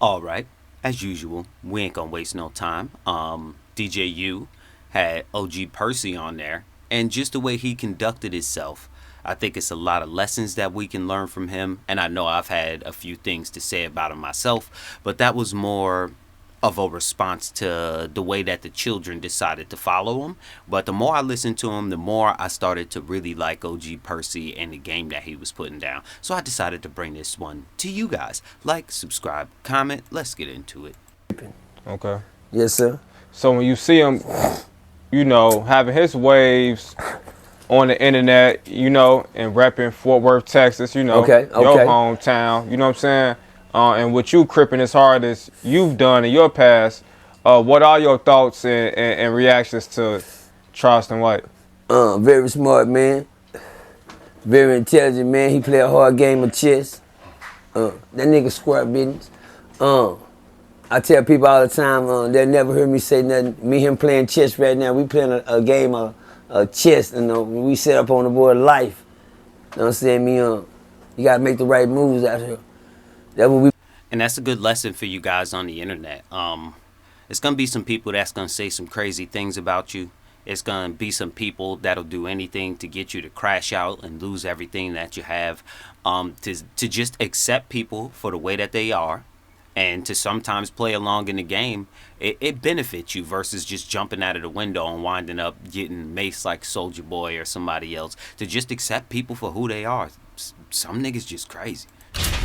All right, as usual, we ain't gonna waste no time. DJU had OG Percy on there, and just the way he conducted himself, I think it's a lot of lessons that we can learn from him. And I know I've had a few things to say about him myself, but that was more of a response to the way that the children decided to follow him. But the more I listened to him, the more I started to really like OG Percy and the game that he was putting down. So I decided to bring this one to you guys. Like, subscribe, comment. Let's get into it. Okay. Yes, sir. So when you see him, having his waves on the internet, and repping Fort Worth, Texas, Okay. your hometown, you know what I'm saying? And what you cripping as hard as you've done in your past, what are your thoughts and reactions to Charleston White? Very smart man. Very intelligent man. He play a hard game of chess. That nigga square business. I tell people all the time, they'll never hear me say nothing. Me and him playing chess right now. We playing a game of chess, we set up on the board of life. You know what I'm saying? You gotta make the right moves out here. That's what we. And that's a good lesson for you guys on the internet. It's gonna be some people that's gonna say some crazy things about you. It's gonna be some people that'll do anything to get you to crash out and lose everything that you have. To just accept people for the way that they are, and to sometimes play along in the game, it benefits you versus just jumping out of the window and winding up getting maced like Soulja Boy or somebody else. To just accept people for who they are. Some niggas just crazy.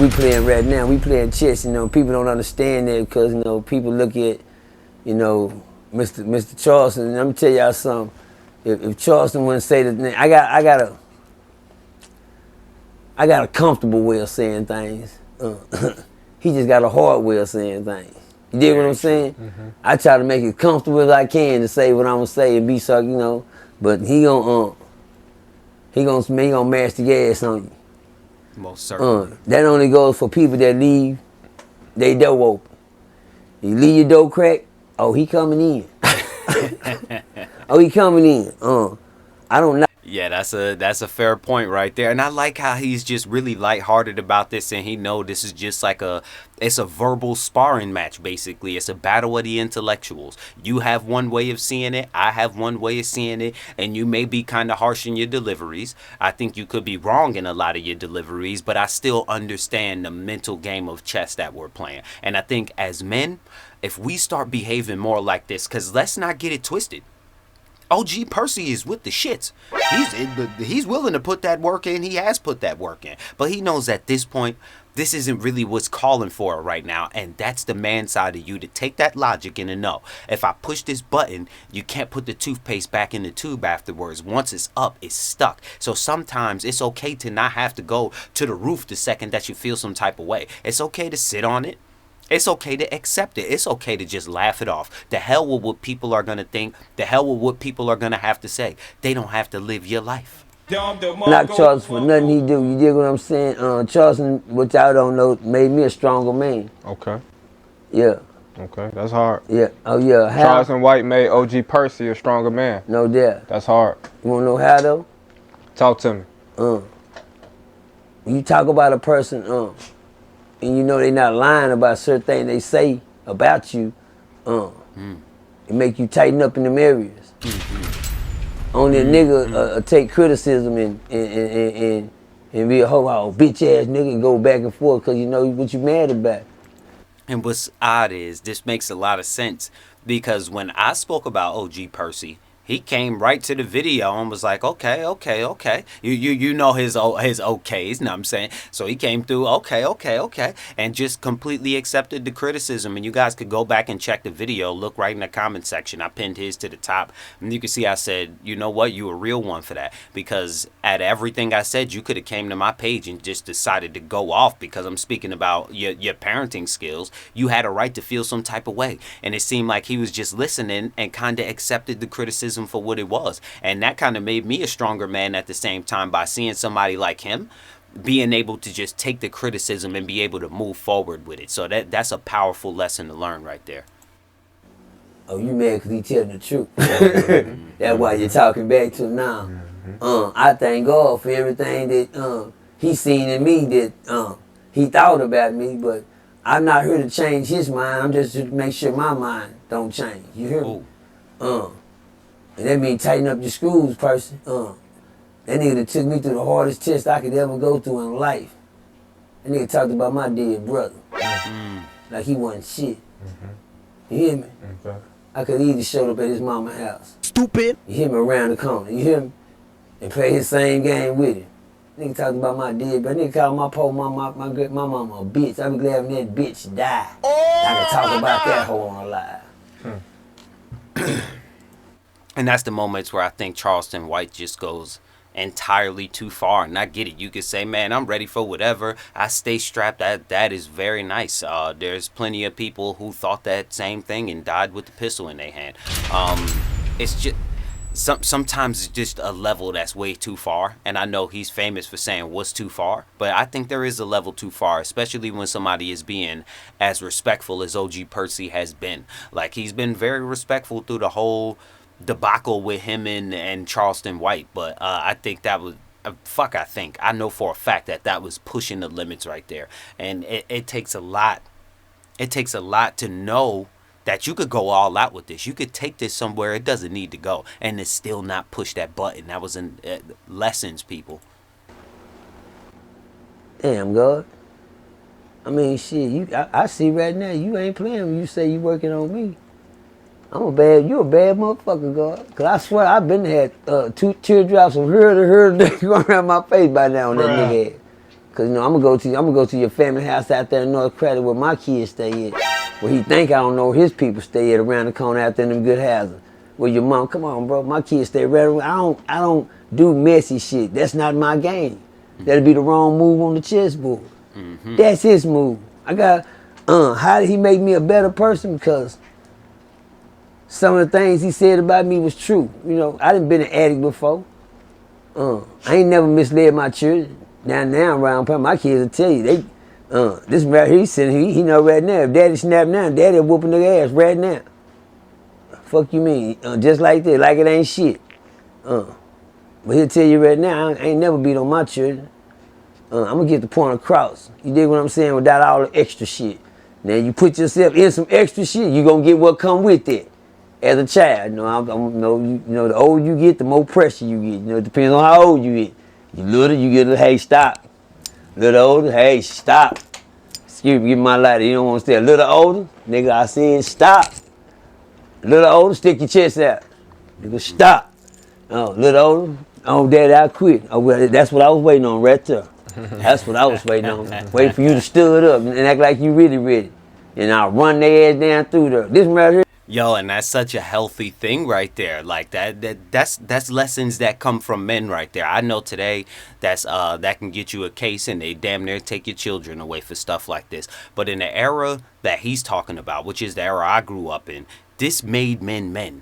We playing right now. We playing chess. People don't understand that because people look at, Mr. Charleston. And let me tell y'all something. If Charleston wouldn't say that, I got a comfortable way of saying things. He just got a hard way of saying things. You dig what I'm saying? Mm-hmm. I try to make it comfortable as I can to say what I'm gonna say and be so, but he gonna mash the gas on you. Most certainly. That only goes for people that leave they door open. You leave your door cracked, oh, he coming in. Oh, he coming in. I don't know. Yeah, that's a fair point right there. And I like how he's just really lighthearted about this, and he know this is just like it's a verbal sparring match, basically. It's a battle of the intellectuals. You have one way of seeing it, I have one way of seeing it, and you may be kind of harsh in your deliveries. I think you could be wrong in a lot of your deliveries, but I still understand the mental game of chess that we're playing. And I think as men, if we start behaving more like this, because let's not get it twisted. OG Percy is with the shits. He's willing to put that work in. He has put that work in. But he knows at this point, this isn't really what's calling for it right now. And that's the man side of you to take that logic and to know, if I push this button, you can't put the toothpaste back in the tube afterwards. Once it's up, it's stuck. So sometimes it's okay to not have to go to the roof the second that you feel some type of way. It's okay to sit on it. It's okay to accept it. It's okay to just laugh it off. The hell with what people are going to think. The hell with what people are going to have to say. They don't have to live your life. Not Charleston for nothing he do. You dig what I'm saying? Charleston, which I don't know, made me a stronger man. Okay. Yeah. Okay, that's hard. Yeah. Oh, yeah. How? Charleston White made OG Percy a stronger man. No doubt. That's hard. You want to know how, though? Talk to me. You talk about a person, and they not lying about certain things they say about you, it make you tighten up in them areas. Only a nigga take criticism and be a hoe, bitch ass nigga, and go back and forth because you know what you mad about. And what's odd is this makes a lot of sense, because when I spoke about OG Percy, he came right to the video and was like, okay. You know his okays, know what I'm saying? So he came through, okay. And just completely accepted the criticism. And you guys could go back and check the video. Look right in the comment section. I pinned his to the top. And you can see I said, you know what? You a real one for that. Because at everything I said, you could have came to my page and just decided to go off because I'm speaking about your parenting skills. You had a right to feel some type of way. And it seemed like he was just listening and kind of accepted the criticism for what it was. And that kind of made me a stronger man at the same time by seeing somebody like him being able to just take the criticism and be able to move forward with it. So that's a powerful lesson to learn right there. Oh, you mad because he telling the truth. That's why you're talking back to him now. I thank God for everything that he seen in me that he thought about me, but I'm not here to change his mind. I'm just to make sure my mind don't change. You hear me? And that means tighten up your screws, person. That nigga that took me through the hardest test I could ever go through in life. That nigga talked about my dead brother. Like he wasn't shit. You hear me? Okay. I could easily showed up at his mama's house. Stupid. You hear me around the corner. You hear me? And play his same game with him. Nigga talking about my dead brother. Nigga called my poor mama, my mama a bitch. I be glad when that bitch died. I can talk about that hoe on alive. And that's the moments where I think Charleston White just goes entirely too far. And I get it. You could say, man, I'm ready for whatever. I stay strapped. That is very nice. There's plenty of people who thought that same thing and died with the pistol in their hand. It's just sometimes it's just a level that's way too far. And I know he's famous for saying what's too far, but I think there is a level too far, especially when somebody is being as respectful as OG Percy has been. Like, he's been very respectful through the whole debacle with him and Charleston White, but I think that was I know for a fact that was pushing the limits right there. And it takes a lot to know that you could go all out with this. You could take this somewhere it doesn't need to go and it's still not push that button. That was in lessons, people. Damn, God. I mean, shit, I see right now you ain't playing when you say you working on me. You a bad motherfucker, God. Cause I swear I've been had 2 teardrops from her to her going around my face by now on that nigga head. Cause you know I'm gonna go to your family house out there in North Craddock where my kids stay at. Where he think I don't know where his people stay at around the corner out there in them good houses. Where your mom, come on, bro, my kids stay right around. I don't do messy shit. That's not my game. That'd be the wrong move on the chessboard. That's his move. I got. How did he make me a better person? Because some of the things he said about me was true. You know, I done been an addict before. I ain't never misled my children. Now around my kids will tell you, this right here, he know right now, if daddy snap now, daddy whooping nigga ass right now. Fuck you mean? Just like that, like it ain't shit. But he'll tell you right now, I ain't never beat on my children. I'm gonna get the point across. You dig what I'm saying? Without all the extra shit. Now you put yourself in some extra shit, you gonna get what come with it. As a child, you know, the older you get, the more pressure you get. You know, it depends on how old you get. You little, you get a hey, stop. Little older, hey, stop. Excuse me, give me my lighter. You don't want to stay a little older, nigga. I said stop. A little older, stick your chest out. Nigga, stop. Oh, little older, oh, daddy, I quit. Oh, well, that's what I was waiting on right there. That's what I was waiting on. Waiting for you to stood up and act like you really ready. And I'll run their ass down through there. This right here. Yo, and that's such a healthy thing right there. Like that's lessons that come from men right there. I know today that can get you a case and they damn near take your children away for stuff like this. But in the era that he's talking about, which is the era I grew up in, this made men men.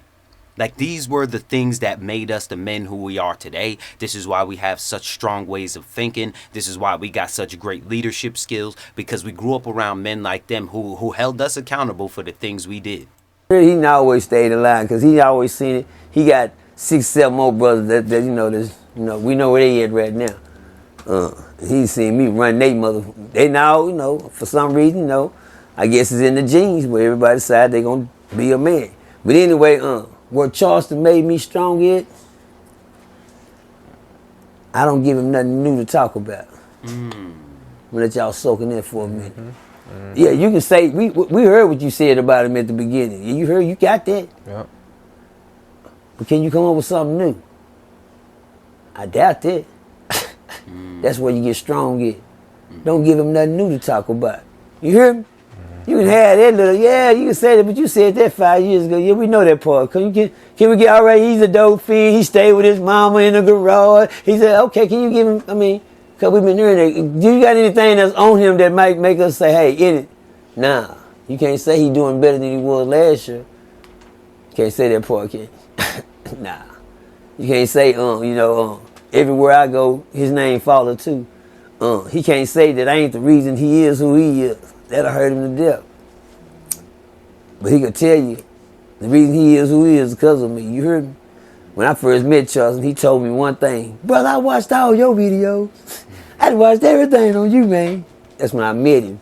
Like, these were the things that made us the men who we are today. This is why we have such strong ways of thinking. This is why we got such great leadership skills, because we grew up around men like them who held us accountable for the things we did. He always stayed in line because he always seen it. He got 6, 7 more brothers that we know where they at right now. He seen me run they mother. They now, for some reason, I guess it's in the genes where everybody decide they gonna be a man. But anyway, where Charleston made me strong at, I don't give him nothing new to talk about. I'm gonna let y'all soak in there for a minute. Yeah, you can say, we heard what you said about him at the beginning. You heard, you got that. Yeah. But can you come up with something new? I doubt that. That's where you get strong at. Don't give him nothing new to talk about. You hear me? You can have that little, you can say that, but you said that 5 years ago. Yeah, we know that part. Can we get, all right, he's a dope fiend. He stayed with his mama in the garage. He said, okay, can you give him, because we've been hearing that. Do you got anything that's on him that might make us say, hey, in it? Nah. You can't say he doing better than he was last year. You can't say that part, can you? Nah. You can't say, everywhere I go, his name follow too. He can't say that I ain't the reason he is who he is. That'll hurt him to death. But he could tell you the reason he is who he is because of me. You heard me? When I first met Charles, he told me one thing. Brother, I watched all your videos. I watched everything on you, man. That's when I met him.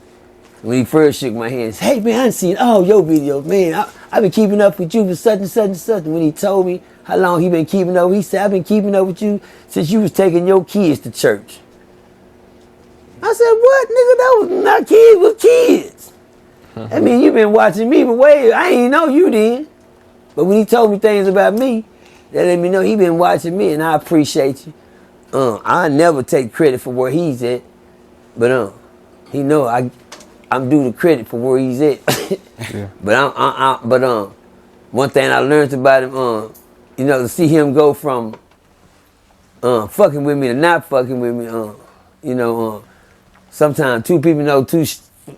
When he first shook my hand, he said, hey man, I done seen all your videos, man. I've been keeping up with you for such and such and such. And when he told me how long he been keeping up, he said, I've been keeping up with you since you was taking your kids to church. I said, what, nigga? That was not kids, was kids. I mean, you been watching me, but wait, I ain't know you then. But when he told me things about me, that let me know he been watching me, and I appreciate you. I never take credit for where he's at, but he know I'm due the credit for where he's at. Yeah. But one thing I learned about him, you know, to see him go from fucking with me to not fucking with me, you know, sometimes two people know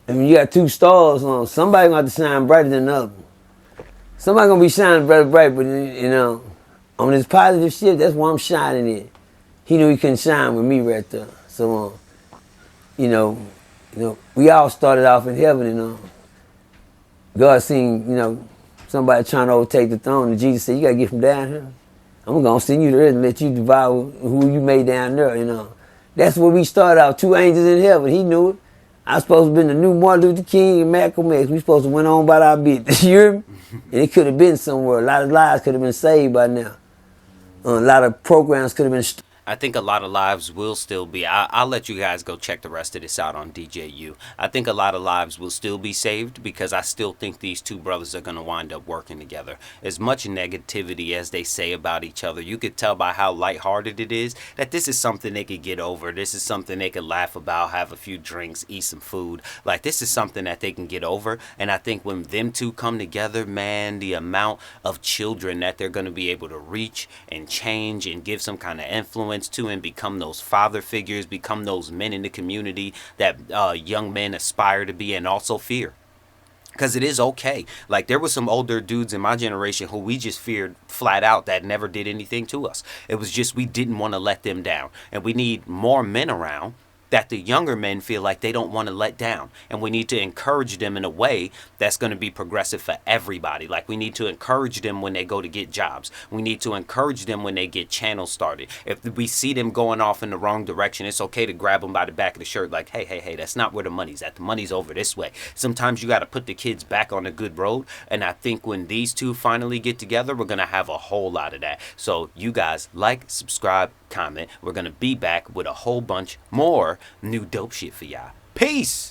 I mean, you got two stars, somebody gonna have to shine brighter than the other. Somebody gonna be shining bright, but you know, on this positive shit, that's why I'm shining in. He knew he couldn't shine with me right there. So, you know, we all started off in heaven, and God seen, you know, somebody trying to overtake the throne, and Jesus said, you gotta get from down here. I'm gonna send you there and let you devour who you made down there, you know. That's where we started out, two angels in heaven. He knew it. I was supposed to have been the new Martin Luther King and Malcolm X. We supposed to went on about our bit. You hear me? And it could have been somewhere. A lot of lives could have been saved by now. A lot of programs could have been I think a lot of lives will still be. I'll let you guys go check the rest of this out on DJU. I think a lot of lives will still be saved because I still think these two brothers are going to wind up working together. As much negativity as they say about each other, you could tell by how lighthearted it is that this is something they could get over. This is something they could laugh about, have a few drinks, eat some food. Like, this is something that they can get over. And I think when them two come together, man, the amount of children that they're going to be able to reach and change and give some kind of influence to and become those father figures, become those men in the community that young men aspire to be and also fear. Because it is okay. Like, there were some older dudes in my generation who we just feared flat out that never did anything to us. It was just we didn't want to let them down. And we need more men around that the younger men feel like they don't want to let down. And we need to encourage them in a way that's going to be progressive for everybody. Like, we need to encourage them when they go to get jobs. We need to encourage them when they get channels started. If we see them going off in the wrong direction, it's okay to grab them by the back of the shirt like, hey, that's not where the money's at. The money's over this way. Sometimes you got to put the kids back on a good road. And I think when these two finally get together, we're going to have a whole lot of that. So you guys like, subscribe, comment. We're going to be back with a whole bunch more new dope shit for y'all. Peace!